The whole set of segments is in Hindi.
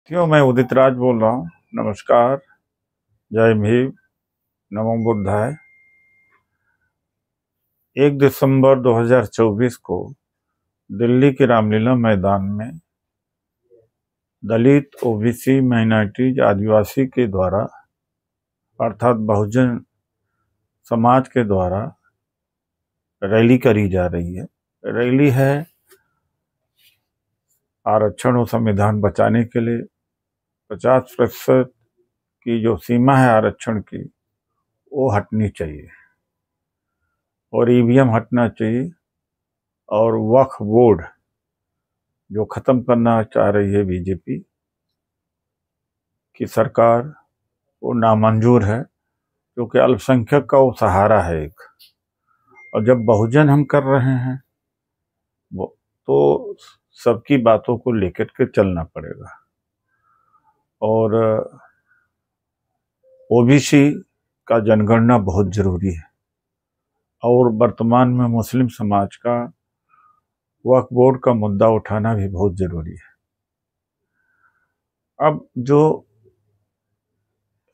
क्यों, मैं उदित राज बोल रहा हूँ। नमस्कार। जय भीम। नमो बुद्धाय। 1 दिसंबर 2024 को दिल्ली के रामलीला मैदान में दलित, ओबीसी, माइनॉरिटीज, आदिवासी के द्वारा अर्थात बहुजन समाज के द्वारा रैली करी जा रही है। रैली है आरक्षण और संविधान बचाने के लिए। 50% की जो सीमा है आरक्षण की, वो हटनी चाहिए और ईवीएम हटना चाहिए। और वक्फ बोर्ड जो खत्म करना चाह रही है बीजेपी की सरकार, वो नामंजूर है, क्योंकि अल्पसंख्यक का वो सहारा है एक। और जब बहुजन हम कर रहे हैं वो, तो सबकी बातों को लेकर के चलना पड़ेगा। और ओबीसी का जनगणना बहुत जरूरी है। और वर्तमान में मुस्लिम समाज का वक्फ बोर्ड का मुद्दा उठाना भी बहुत जरूरी है। अब जो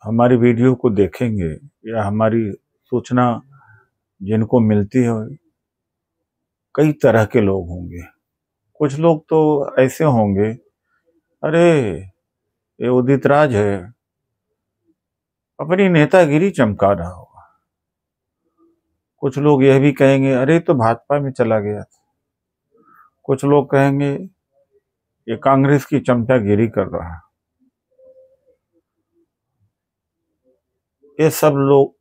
हमारी वीडियो को देखेंगे या हमारी सूचना जिनको मिलती है, कई तरह के लोग होंगे। कुछ लोग तो ऐसे होंगे, अरे ये उदित राज है, अपनी नेतागिरी चमका रहा होगा। कुछ लोग यह भी कहेंगे, अरे तो भाजपा में चला गया। कुछ लोग कहेंगे ये कांग्रेस की चमचागिरी कर रहा है। ये सब लोग,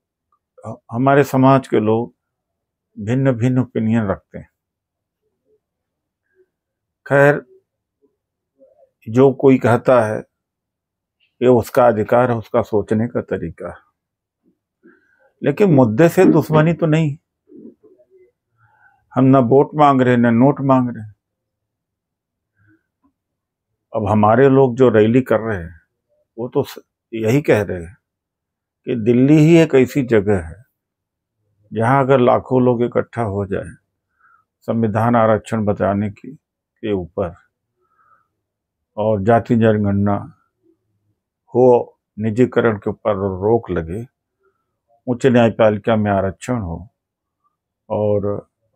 हमारे समाज के लोग भिन्न भिन्न ओपिनियन रखते हैं। खैर, जो कोई कहता है ये उसका अधिकार है, उसका सोचने का तरीका है। लेकिन मुद्दे से दुश्मनी तो नहीं। हम ना वोट मांग रहे ना नोट मांग रहे। अब हमारे लोग जो रैली कर रहे हैं वो तो यही कह रहे हैं कि दिल्ली ही एक ऐसी जगह है जहां अगर लाखों लोग इकट्ठा हो जाए संविधान आरक्षण बचाने के ऊपर, और जाति जनगणना हो, निजीकरण के ऊपर रोक लगे, उच्च न्यायपालिका में आरक्षण हो, और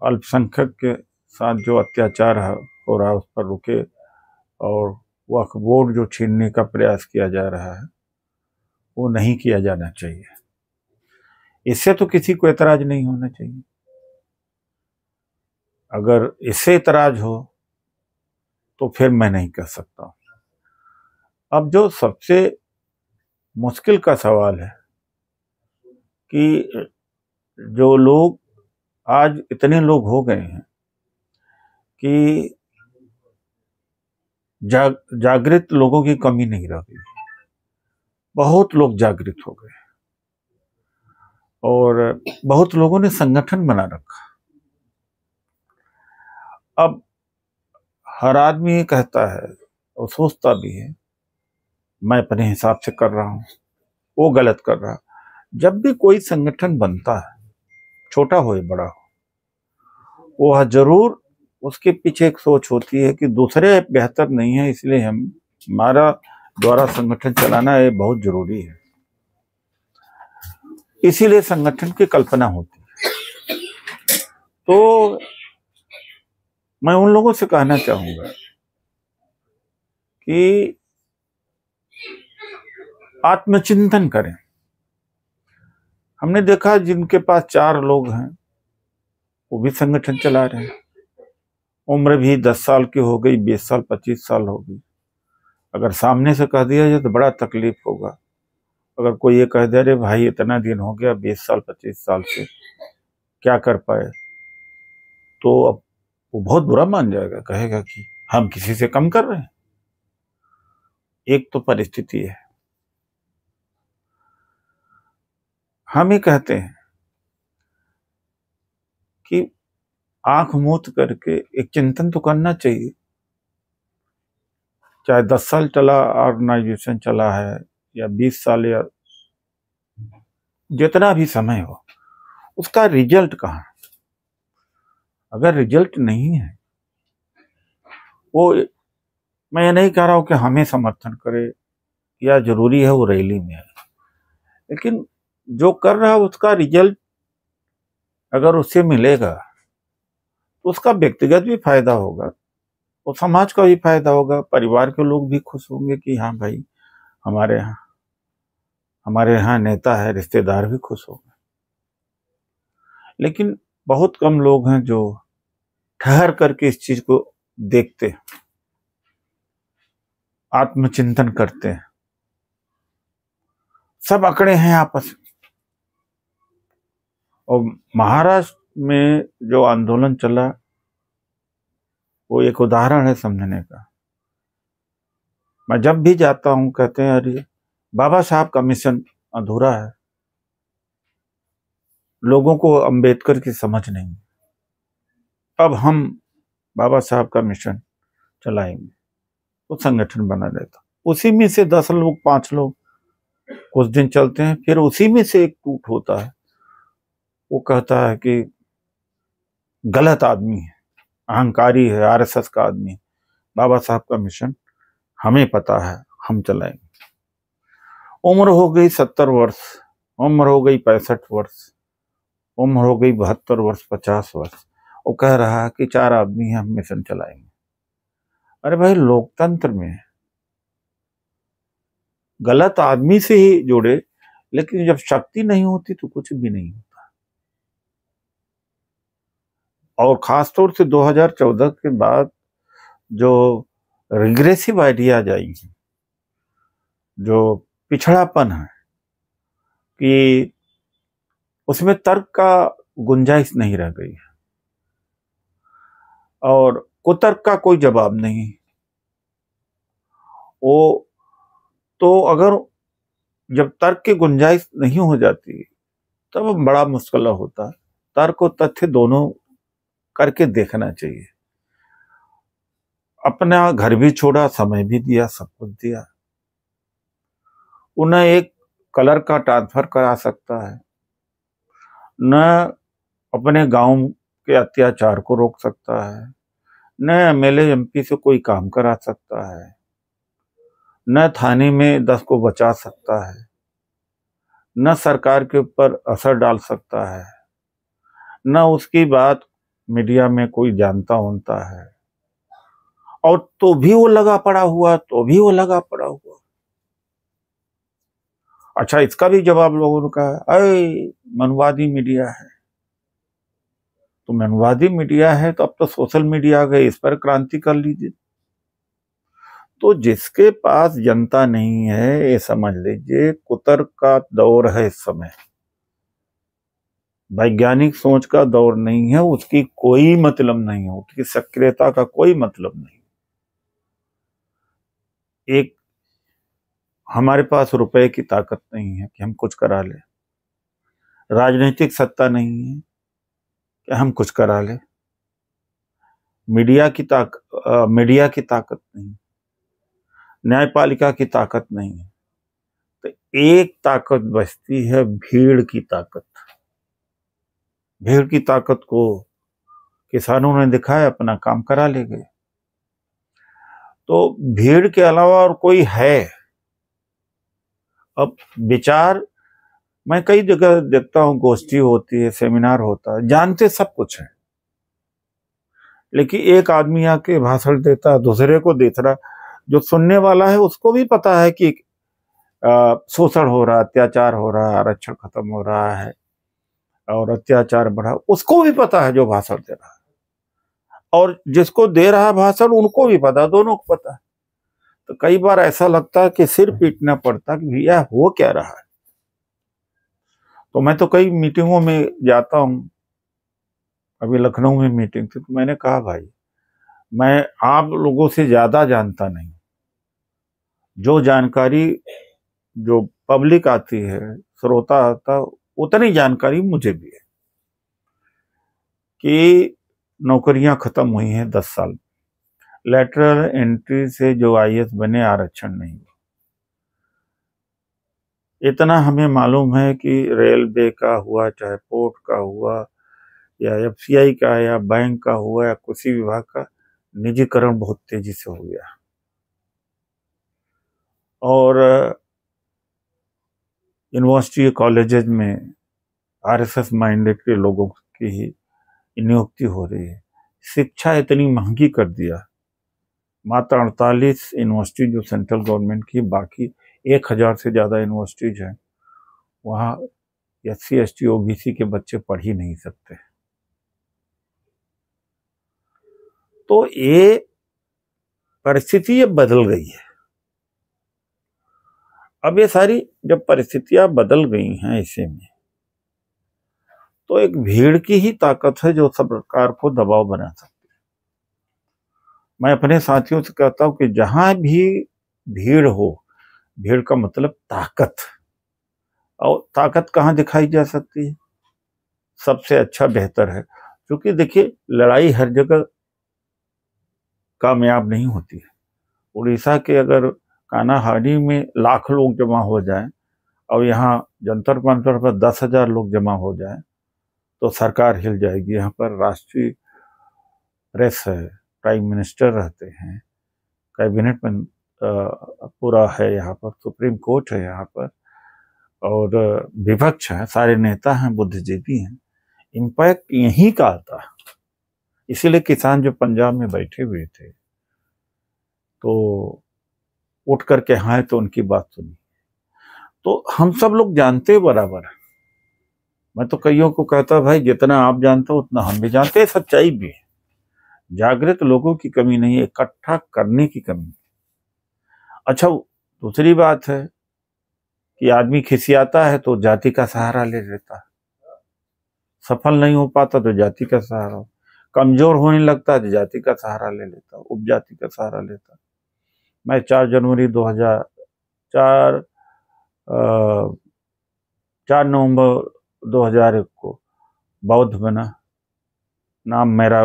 अल्पसंख्यक के साथ जो अत्याचार हो रहा है उस पर रुके, और वक्फ बोर्ड जो छीनने का प्रयास किया जा रहा है वो नहीं किया जाना चाहिए। इससे तो किसी को एतराज नहीं होना चाहिए। अगर इससे एतराज हो तो फिर मैं नहीं कह सकता। अब जो सबसे मुश्किल का सवाल है कि जो लोग आज इतने लोग हो गए हैं कि जागृत लोगों की कमी नहीं रह गई। बहुत लोग जागृत हो गए और बहुत लोगों ने संगठन बना रखा। अब हर आदमी ये कहता है और सोचता भी है, मैं अपने हिसाब से कर रहा हूं, वो गलत कर रहा। जब भी कोई संगठन बनता है, छोटा हो या बड़ा हो, वो जरूर उसके पीछे एक सोच होती है कि दूसरे बेहतर नहीं है, इसलिए हमारा द्वारा संगठन चलाना ये बहुत जरूरी है। इसीलिए संगठन की कल्पना होती है। तो मैं उन लोगों से कहना चाहूंगा कि आत्मचिंतन करें। हमने देखा जिनके पास 4 लोग हैं वो भी संगठन चला रहे हैं। उम्र भी 10 साल की हो गई, 20 साल 25 साल हो गई। अगर सामने से कह दिया जाए तो बड़ा तकलीफ होगा। अगर कोई ये कह दे, अरे भाई इतना दिन हो गया, 20 साल 25 साल से क्या कर पाए, तो अब वो बहुत बुरा मान जाएगा, कहेगा कि हम किसी से कम कर रहे हैं। एक तो परिस्थिति है। हम ये कहते हैं कि आंख मूंद करके एक चिंतन तो करना चाहिए। चाहे 10 साल चला ऑर्गेनाइजेशन चला है या 20 साल या जितना भी समय हो, उसका रिजल्ट कहाँ? अगर रिजल्ट नहीं है, वो मैं ये नहीं कह रहा हूं कि हमें समर्थन करे या जरूरी है वो रैली में है, लेकिन जो कर रहा है उसका रिजल्ट अगर उससे मिलेगा तो उसका व्यक्तिगत भी फायदा होगा और समाज का भी फायदा होगा, परिवार के लोग भी खुश होंगे कि हाँ भाई हमारे यहाँ नेता है, रिश्तेदार भी खुश होंगे। लेकिन बहुत कम लोग हैं जो ठहर करके इस चीज को देखते हैं, आत्मचिंतन करते हैं। सब अकड़े हैं आपस में। और महाराष्ट्र में जो आंदोलन चला वो एक उदाहरण है समझने का। मैं जब भी जाता हूं कहते हैं अरे बाबा साहब का मिशन अधूरा है, लोगों को अंबेडकर की समझ नहीं, अब हम बाबा साहब का मिशन चलाएंगे। तो संगठन बना देता, उसी में से 10 लोग 5 लोग कुछ दिन चलते हैं, फिर उसी में से एक टूट होता है। वो कहता है कि गलत आदमी है, अहंकारी है, आरएसएस का आदमी है, बाबा साहब का मिशन हमें पता है, हम चलाएंगे। उम्र हो गई 70 वर्ष, उम्र हो गई 65 वर्ष, उम्र हो गई 72 वर्ष, 50 वर्ष, वो कह रहा है कि 4 आदमी हैं, हम मिशन चलाएंगे। अरे भाई, लोकतंत्र में गलत आदमी से ही जुड़े, लेकिन जब शक्ति नहीं होती तो कुछ भी नहीं होता। और खासतौर से 2014 के बाद जो रिग्रेसिव आइडियाज आई हैं, जो पिछड़ापन है कि उसमें तर्क का गुंजाइश नहीं रह गई है और कुतर्क का कोई जवाब नहीं। वो तो अगर जब तर्क की गुंजाइश नहीं हो जाती तब बड़ा मुश्किल होता। तर्क और तथ्य दोनों करके देखना चाहिए। अपना घर भी छोड़ा, समय भी दिया, सब कुछ दिया। उन्हें एक कलर का ट्रांसफर करा सकता है, न अपने गांव के अत्याचार को रोक सकता है, न एमएलए एमपी से कोई काम करा सकता है, न थाने में 10 को बचा सकता है, न सरकार के ऊपर असर डाल सकता है, न उसकी बात मीडिया में कोई जानता होता है। और तो भी वो लगा पड़ा हुआ। अच्छा, इसका भी जवाब लोगों ने कहा, अरे मनुवादी मीडिया है। तो मनुवादी मीडिया है तो अब तो सोशल मीडिया आ गए, इस पर क्रांति कर लीजिए। तो जिसके पास जनता नहीं है, ये समझ लीजिए कुतर्क का दौर है इस समय, वैज्ञानिक सोच का दौर नहीं है। उसकी कोई मतलब नहीं है, उसकी सक्रियता का कोई मतलब नहीं। एक हमारे पास रुपए की ताकत नहीं है कि हम कुछ करा ले, राजनीतिक सत्ता नहीं है कि हम कुछ करा ले, मीडिया की ताकत नहीं, न्यायपालिका की ताकत नहीं है। तो एक ताकत बचती है, भीड़ की ताकत। भीड़ की ताकत को किसानों ने दिखाया, अपना काम करा ले गए। तो भीड़ के अलावा और कोई है? अब विचार, मैं कई जगह देखता हूं, गोष्ठी होती है, सेमिनार होता है, जानते सब कुछ है, लेकिन एक आदमी आके भाषण देता है, दूसरे को देख रहा, जो सुनने वाला है उसको भी पता है कि शोषण हो रहा, अत्याचार हो रहा, आरक्षण खत्म हो रहा है और अत्याचार बढ़ा, उसको भी पता है जो भाषण दे रहा है, और जिसको दे रहा भाषण उनको भी पता, दोनों को पता है। तो कई बार ऐसा लगता है कि सिर पीटना पड़ता कि भैया हो क्या रहा है। तो मैं तो कई मीटिंगों में जाता हूं, अभी लखनऊ में मीटिंग थी, तो मैंने कहा भाई मैं आप लोगों से ज्यादा जानता नहीं, जो जानकारी जो पब्लिक आती है, श्रोता आता, उतनी जानकारी मुझे भी है कि नौकरियां खत्म हुई हैं 10 साल, लेटरल एंट्री से जो आईएएस बने, आरक्षण नहीं। इतना हमें मालूम है कि रेलवे का हुआ, चाहे पोर्ट का हुआ, या एफसीआई का, या बैंक का हुआ, या कृषि विभाग का, निजीकरण बहुत तेजी से हो गया। और यूनिवर्सिटी कॉलेजेस में आरएसएस माइंडेड के लोगों की ही नियुक्ति हो रही है। शिक्षा इतनी महंगी कर दिया, मात्र 48 यूनिवर्सिटी जो सेंट्रल गवर्नमेंट की, बाकी 1000 से ज्यादा यूनिवर्सिटीज हैं, वहाँ SC ST OBC के बच्चे पढ़ ही नहीं सकते। तो ये परिस्थिति अब बदल गई है। अब ये सारी जब परिस्थितियां बदल गई हैं ऐसे में, तो एक भीड़ की ही ताकत है जो सरकार को दबाव बना सकती है। मैं अपने साथियों से कहता हूं कि जहां भी भीड़ हो, भीड़ का मतलब ताकत, और ताकत कहाँ दिखाई जा सकती है? सबसे अच्छा बेहतर है, क्योंकि देखिए लड़ाई हर जगह कामयाब नहीं होती है। उड़ीसा के अगर कानाहारी में लाख लोग जमा हो जाएं और यहाँ जंतर मंतर पर 10,000 लोग जमा हो जाएं तो सरकार हिल जाएगी। यहाँ पर राष्ट्रीय प्रेस है, प्राइम मिनिस्टर रहते हैं, कैबिनेट में पूरा है, यहाँ पर सुप्रीम कोर्ट है यहाँ पर, और विपक्ष है, सारे नेता हैं, बुद्धिजीवी हैं। इम्पैक्ट यहीं का आता। इसीलिए किसान जो पंजाब में बैठे हुए थे तो उठ करके हाँ तो उनकी बात सुनी। तो हम सब लोग जानते बराबर है। मैं तो कईयों को कहता भाई जितना आप जानते हो उतना हम भी जानते हैं, सच्चाई भी है। जागृत लोगों की कमी नहीं है, इकट्ठा करने की कमी। अच्छा, दूसरी बात है कि आदमी खिसियाता है तो जाति का सहारा ले लेता है, सफल नहीं हो पाता तो जाति का सहारा, कमजोर होने लगता है तो जाति का सहारा ले लेता, उपजाति का सहारा लेता। मैं 4 जनवरी 2004 4 नवंबर 2001 को बौद्ध बना। नाम मेरा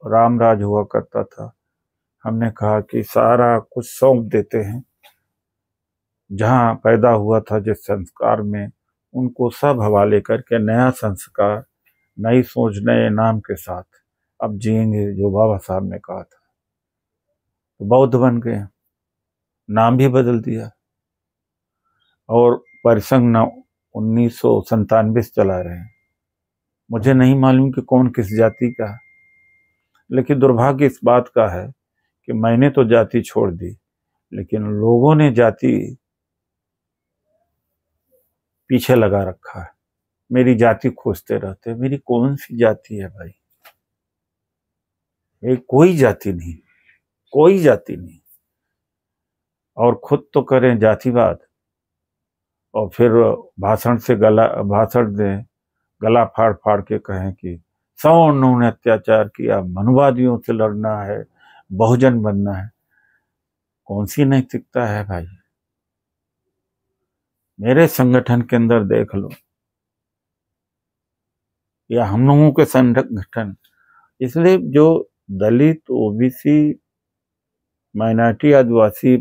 रामराज हुआ करता था। हमने कहा कि सारा कुछ सौंप देते हैं, जहां पैदा हुआ था जिस संस्कार में, उनको सब हवाले करके नया संस्कार, नई सोच, नए नाम के साथ अब जिएंगे, जो बाबा साहब ने कहा था। तो बौद्ध बन गए, नाम भी बदल दिया, और परिसंघ 1997 से चला रहे हैं। मुझे नहीं मालूम कि कौन किस जाति का है, लेकिन दुर्भाग्य इस बात का है कि मैंने तो जाति छोड़ दी, लेकिन लोगों ने जाति पीछे लगा रखा है। मेरी जाति खोजते रहते हैं। मेरी कौन सी जाति है भाई? मेरी कोई जाति नहीं, कोई जाति नहीं। और खुद तो करें जातिवाद, और फिर भाषण दें, गला फाड़ फाड़ के कहें कि सवर्णों ने अत्याचार किया, मनुवादियों से लड़ना है, बहुजन बनना है। कौन सी नैतिकता है भाई? मेरे संगठन के अंदर देख लो, या हम लोगों के संगठन, इसलिए जो दलित, OBC, माइनॉरिटी, आदिवासी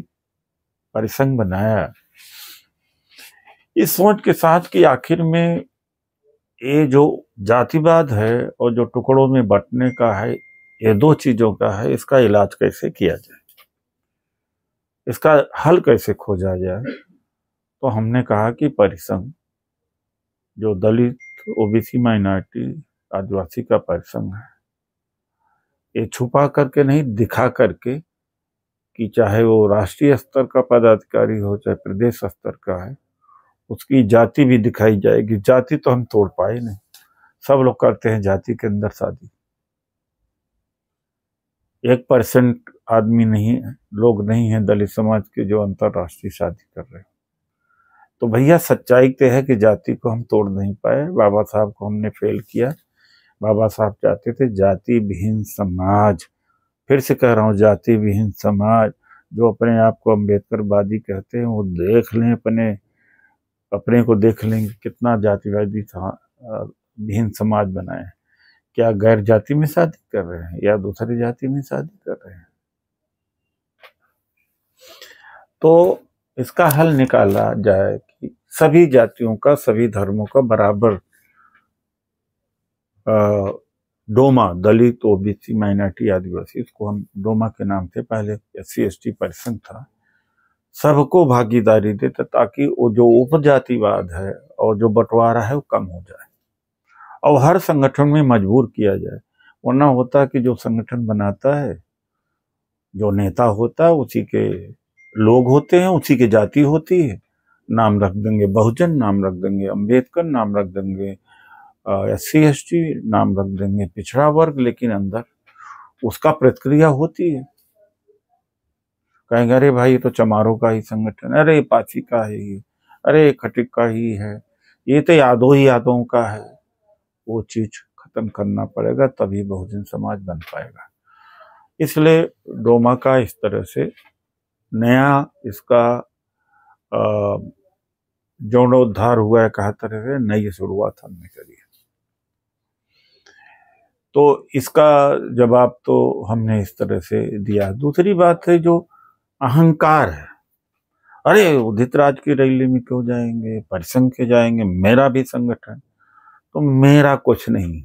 परिसंघ बनाया, इस सोच के साथ कि आखिर में ये जो जातिवाद है और जो टुकड़ों में बंटने का है, ये दो चीजों का है, इसका इलाज कैसे किया जाए, इसका हल कैसे खोजा जाए। तो हमने कहा कि परिसंघ, जो दलित, OBC, माइनॉरिटी, आदिवासी का परिसंघ है, ये छुपा करके नहीं, दिखा करके, कि चाहे वो राष्ट्रीय स्तर का पदाधिकारी हो चाहे प्रदेश स्तर का है, उसकी जाति भी दिखाई जाएगी। जाति तो हम तोड़ पाए नहीं, सब लोग करते हैं जाति के अंदर शादी। 1% आदमी नहीं है, लोग नहीं है दलित समाज के जो अंतरराष्ट्रीय शादी कर रहे हैं। तो भैया सच्चाई तो है कि जाति को हम तोड़ नहीं पाए, बाबा साहब को हमने फेल किया। बाबा साहब चाहते थे जाति विहीन समाज, फिर से कह रहा हूँ, जाति विहीन समाज। जो अपने आप को अम्बेडकरवादी कहते हैं वो देख लें, अपने को देख लेंगे कितना जातिवादी विहीन समाज बनाए। क्या गैर जाति में शादी कर रहे हैं या दूसरी जाति में शादी कर रहे हैं? तो इसका हल निकाला जाए कि सभी जातियों का, सभी धर्मों का बराबर, डोमा, दलित, OBC, माइनॉरिटी, आदिवासी, इसको हम डोमा के नाम से, पहले SC ST परिसंघ था, सबको भागीदारी देते ताकि वो जो उपजातिवाद है और जो बंटवारा है वो कम हो जाए और हर संगठन में मजबूर किया जाए। वरना होता कि जो संगठन बनाता है, जो नेता होता है, उसी के लोग होते हैं, उसी की जाति होती है। नाम रख देंगे बहुजन, नाम रख देंगे अंबेडकर, नाम रख देंगे SC ST, नाम रख देंगे पिछड़ा वर्ग, लेकिन अंदर उसका प्रतिक्रिया होती है। कहेंगे अरे भाई ये तो चमारों का ही संगठन है, अरे पाची का है ये, अरे खटिक का ही है, ये तो यादों का है। वो चीज खत्म करना पड़ेगा, तभी बहुजन समाज बन पाएगा। इसलिए डोमा का इस तरह से नया इसका जीर्णोद्धार हुआ है, कहा तरह से नई शुरुआत हमने करी है। तो इसका जवाब तो हमने इस तरह से दिया। दूसरी बात है जो अहंकार है, अरे उदित राज की रैली में क्यों जाएंगे, परिसंघ के जाएंगे, मेरा भी संगठन। तो मेरा कुछ नहीं,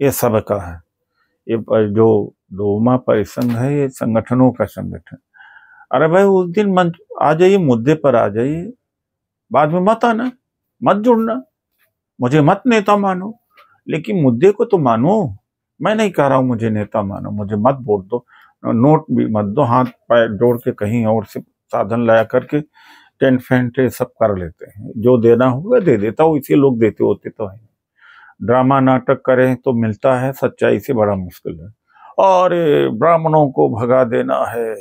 ये सबका है। ये जो डोमा परिसंघ है ये संगठनों का संगठन। अरे भाई उस दिन मंच आ जाइए, मुद्दे पर आ जाइए, बाद में मत आना, मत जुड़ना, मुझे मत नेता मानो, लेकिन मुद्दे को तो मानो। मैं नहीं कह रहा हूं मुझे नेता मानो, मुझे मत वोट दो, नोट भी मत दो, हाथ पैर जोड़ के कहीं और से साधन लाया करके टेंट फेंट सब कर लेते हैं। जो देना होगा दे देता हूँ, इसी लोग देते होते तो है। ड्रामा नाटक करें तो मिलता है, सच्चाई से बड़ा मुश्किल है। और ब्राह्मणों को भगा देना है,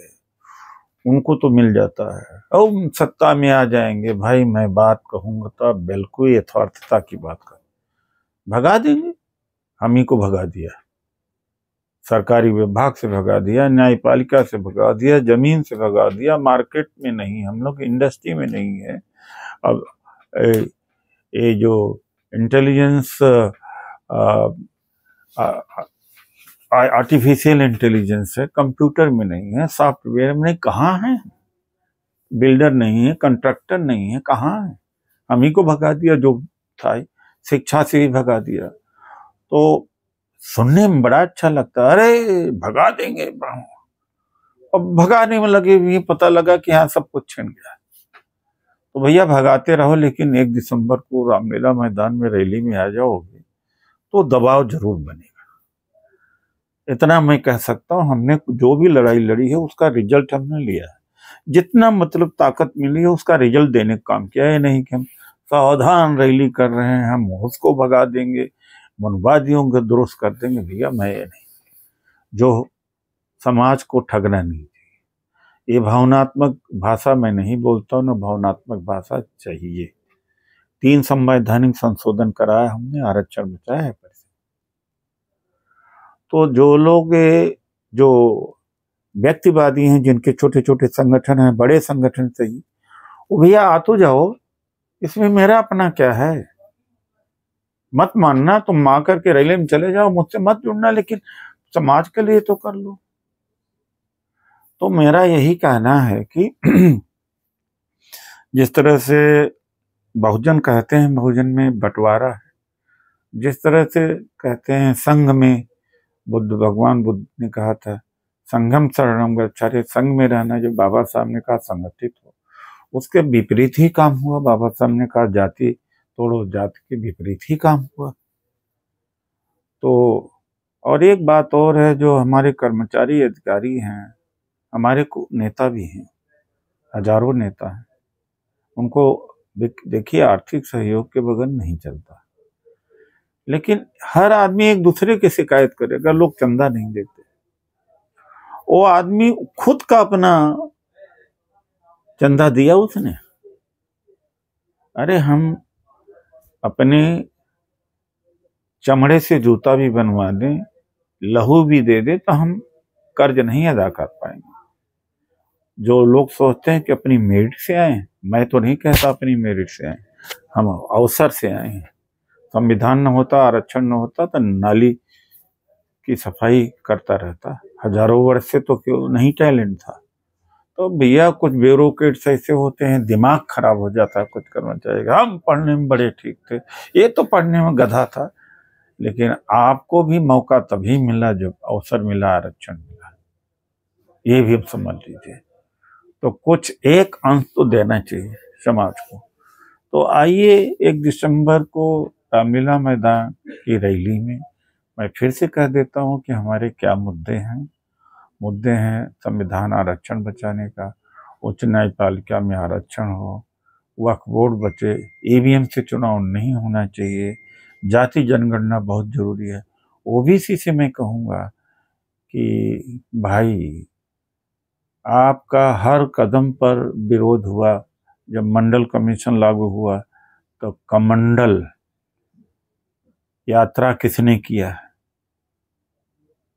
उनको तो मिल जाता है, और सत्ता में आ जाएंगे। भाई मैं बात कहूंगा तो बिल्कुल यथार्थता की बात कर, भगा देंगे। हम ही को भगा दिया, सरकारी विभाग से भगा दिया, न्यायपालिका से भगा दिया, जमीन से भगा दिया, मार्केट में नहीं, हम लोग इंडस्ट्री में नहीं है। अब ये जो इंटेलिजेंस, आर्टिफिशियल इंटेलिजेंस है, कंप्यूटर में नहीं है, सॉफ्टवेयर में नहीं, कहाँ है? बिल्डर नहीं है, कंट्रक्टर नहीं है, कहाँ है? हम ही को भगा दिया। जो था शिक्षा से ही भगा दिया। तो सुनने में बड़ा अच्छा लगता है, अरे भगा देंगे। अब भगाने में लगे हुए, पता लगा कि हाँ सब कुछ छिन गया। तो भैया भगाते रहो, लेकिन 1 दिसंबर को रामलीला मैदान में रैली में आ जाओगे तो दबाव जरूर बनेगा। इतना मैं कह सकता हूँ, हमने जो भी लड़ाई लड़ी है उसका रिजल्ट हमने लिया है। जितना मतलब ताकत मिली है उसका रिजल्ट देने का काम किया है। नहीं कि हम सावधान रैली कर रहे हैं, हम उसको भगा देंगे, मनवादियों को दुरुस्त कर देंगे। भैया मैं ये नहीं, जो समाज को ठगना नहीं चाहिए। ये भावनात्मक भाषा मैं नहीं बोलता हूँ, ना भावनात्मक भाषा चाहिए। 3 संवैधानिक संशोधन कराया हमने, आरक्षण बचाया है। तो जो लोग जो व्यक्तिवादी हैं, जिनके छोटे छोटे संगठन हैं, बड़े संगठन से ही, वो भैया आ तो जाओ, इसमें मेरा अपना क्या है? मत मानना, तुम मां करके रैली में चले जाओ, मुझसे मत जुड़ना, लेकिन समाज के लिए तो कर लो। तो मेरा यही कहना है कि जिस तरह से बहुजन कहते हैं, बहुजन में बंटवारा है। जिस तरह से कहते हैं संघ में, भगवान बुद्ध ने कहा था संघम शरणम गच्छामि, संघ में रहना, जो बाबा साहब ने कहा संगठित हो, उसके विपरीत ही काम हुआ। बाबा साहब ने कहा जाति तोड़ो, जाति के विपरीत ही काम हुआ। तो और एक बात और है, जो हमारे कर्मचारी अधिकारी हैं, हमारे नेता भी हैं, हजारों नेता हैं, उनको देखिए आर्थिक सहयोग के बगैर नहीं चलता। लेकिन हर आदमी एक दूसरे की शिकायत करेगा, लोग चंदा नहीं देते। वो आदमी खुद का अपना चंदा दिया उसने। अरे हम अपने चमड़े से जूता भी बनवा दें, लहू भी दे दे, तो हम कर्ज नहीं अदा कर पाएंगे। जो लोग सोचते हैं कि अपनी मेरिट से आए, मैं तो नहीं कहता अपनी मेरिट से आए, हम अवसर से आए हैं। संविधान न होता, आरक्षण न होता, तो नाली की सफाई करता रहता। हजारों वर्ष से तो क्यों नहीं टैलेंट था। तो भैया कुछ ब्यूरोक्रेट्स ऐसे होते हैं, दिमाग खराब हो जाता है कुछ करना चाहेगा। हम पढ़ने में बड़े ठीक थे, ये तो पढ़ने में गधा था। लेकिन आपको भी मौका तभी मिला जब अवसर मिला, आरक्षण मिला, ये भी आप समझ लीजिए। तो कुछ एक अंश तो देना चाहिए समाज को। तो आइए 1 दिसंबर को रामलीला मैदान की रैली में मैं फिर से कह देता हूं कि हमारे क्या मुद्दे हैं। मुद्दे हैं संविधान आरक्षण बचाने का, उच्च न्यायपालिका में आरक्षण हो, वक्फ बोर्ड बचे, ईवीएम से चुनाव नहीं होना चाहिए, जाति जनगणना बहुत जरूरी है। ओबीसी से मैं कहूँगा कि भाई आपका हर कदम पर विरोध हुआ। जब मंडल कमीशन लागू हुआ तो कमंडल यात्रा किसने किया?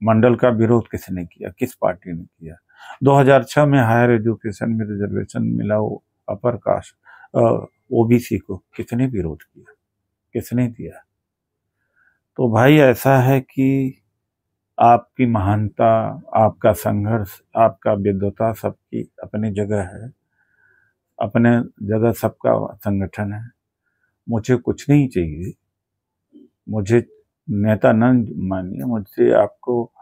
मंडल का विरोध किसने किया? किस पार्टी ने किया? 2006 में हायर एजुकेशन में रिजर्वेशन मिला वो अपर कास्ट ओबीसी को, किसने विरोध किया? किसने दिया? तो भाई ऐसा है कि आपकी महानता, आपका संघर्ष, आपका विद्वता सबकी अपनी जगह है, अपने जगह सबका संगठन है। मुझे कुछ नहीं चाहिए, मुझे नेता न मानिए, मुझसे आपको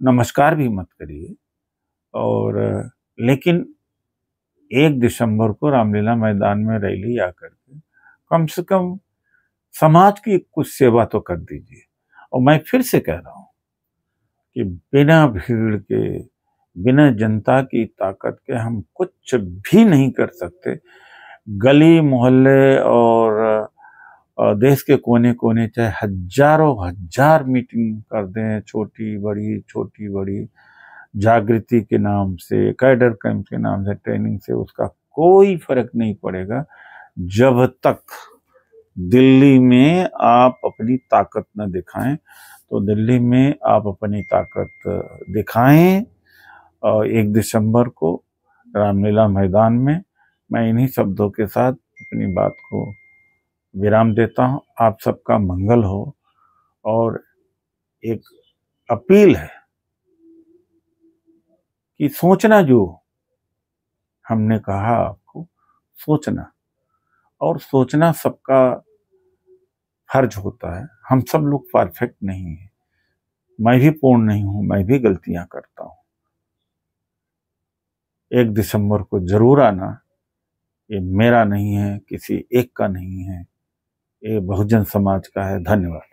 नमस्कार भी मत करिए। और लेकिन 1 दिसंबर को रामलीला मैदान में रैली आकर के कम से कम समाज की कुछ सेवा तो कर दीजिए। और मैं फिर से कह रहा हूं कि बिना भीड़ के, बिना जनता की ताकत के हम कुछ भी नहीं कर सकते। गली मोहल्ले और देश के कोने कोने चाहे हजारों हजार मीटिंग कर दें, छोटी बड़ी जागृति के नाम से, कैडर कैंप के नाम से, ट्रेनिंग से, उसका कोई फर्क नहीं पड़ेगा जब तक दिल्ली में आप अपनी ताकत न दिखाएं। तो दिल्ली में आप अपनी ताकत दिखाएं। और 1 दिसंबर को रामलीला मैदान में मैं इन्हीं शब्दों के साथ अपनी बात को विराम देता हूं। आप सबका मंगल हो। और एक अपील है कि सोचना, जो हमने कहा आपको सोचना, और सोचना सबका फर्ज होता है। हम सब लोग परफेक्ट नहीं हैं, मैं भी पूर्ण नहीं हूं, मैं भी गलतियां करता हूं। 1 दिसंबर को जरूर आना। ये मेरा नहीं है, किसी एक का नहीं है, ये बहुजन समाज का है। धन्यवाद।